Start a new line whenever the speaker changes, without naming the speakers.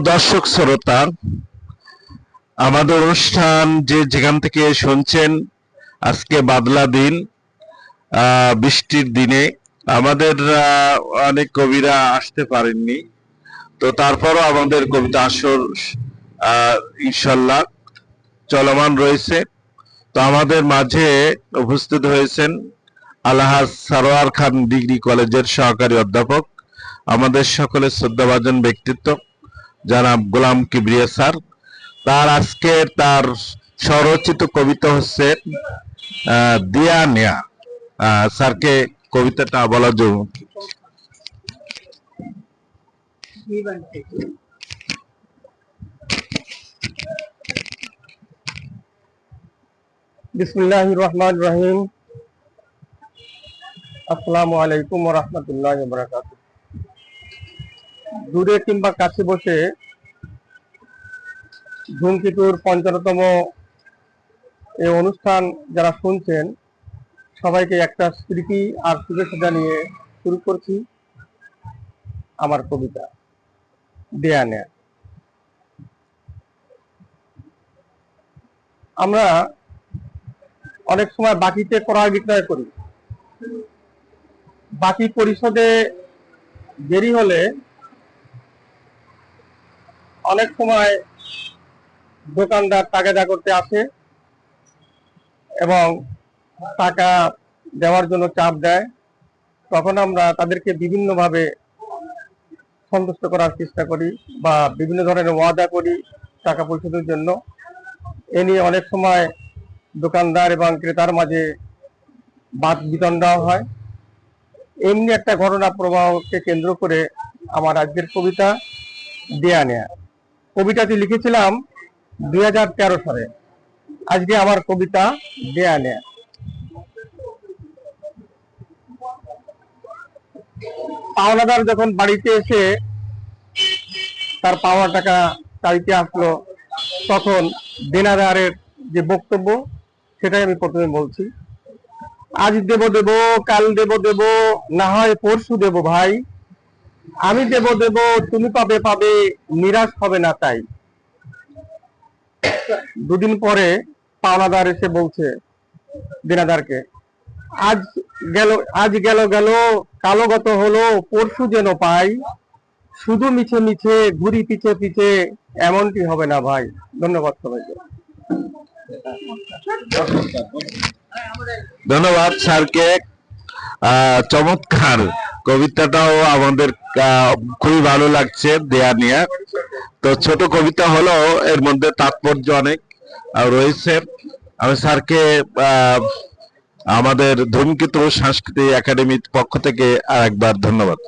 দর্শক শ্রোতা, আমাদের অনুষ্ঠান যে যেখান থেকে শুনছেন, আজকে বাদলা দিন, বৃষ্টির দিনে আমাদের অনেক কবিরা আসতে পারেননি। তো তারপরও আমাদের কবিতা আসর ইনশাল্লাহ চলমান রয়েছে। তো আমাদের মাঝে উপস্থিত হয়েছেন আলহাজ সারোয়ার খান ডিগ্রি কলেজের সহকারী অধ্যাপক, আমাদের সকলের শ্রদ্ধাভাজন ব্যক্তিত্ব জনাব গোলাম কিবরিয়া স্যার। তার স্বরচিত কবিতা হচ্ছে দিয়া নেয়া। স্যারকে কবিতাটা বলার জন্য।
বিসমিল্লাহির রহমানির রহিম। আসসালামু আলাইকুম ওয়া রাহমাতুল্লাহি ওয়া বারাকাতুহু। দূরে কিংবা কাছে বসে ধূমকেতুর ৫৫তম এই অনুষ্ঠান যারা শুনছেন, সবাইকে একটা স্মৃতি আর শুভেচ্ছা জানিয়ে শুরু করছি আমার কবিতা দেয়া নেয়া। আমরা অনেক সময় বাকিতে ক্রয় বিক্রয় করি। বাকি পরিশোধে দেরি হলে অনেক সময় দোকানদার তাগাদা করতে আসে এবং টাকা দেওয়ার জন্য চাপ দেয়। তখন আমরা তাদেরকে বিভিন্নভাবে সন্তুষ্ট করার চেষ্টা করি বা বিভিন্ন ধরনের ওয়াদা করি টাকা পরিশোধের জন্য। এ নিয়ে অনেক সময় দোকানদার এবং ক্রেতার মাঝে বাদ বিতণ্ডা হয়। এমনি একটা ঘটনা প্রবাহকে কেন্দ্র করে আমার আজকের কবিতা দেয়া নেয়া। কবিতাটি লিখেছিলাম ২০১৩ সালে। আজকে আমার কবিতা দেয়া নেয়া। পাওনাদার যখন বাড়িতে এসে তার পাওয়া টাকা চাইতে আসলো, তখন দেনাদারের যে বক্তব্য সেটাই আমি প্রথমে বলছি। আজ দেব দেব, কাল দেব দেব, না হয় পরশু দেব ভাই। আমি দেব দেব, তুমি পাবে পাবে, নিরাশ হবে না তাই। দুদিন পরে পাওনাদার এসে বলছে দেনাদারকে, আজ গেল গেল, কালো গত হলো, পরশু যেন পাই। শুধু মিছে মিছে ঘুরি পিছে পিছে, এমনটি হবে না ভাই। ধন্যবাদ সবাইকে।
ধন্যবাদ স্যারকে। চমৎকার কবিতাটাও আমাদের খুবই ভালো লাগছে দেয়া নিয়ে। তো ছোট কবিতা হলো, এর মধ্যে তাৎপর্য অনেক রয়েছে। আমি স্যারকে আমাদের ধূমকেতু সাংস্কৃতিক একাডেমির পক্ষ থেকে আর একবার ধন্যবাদ।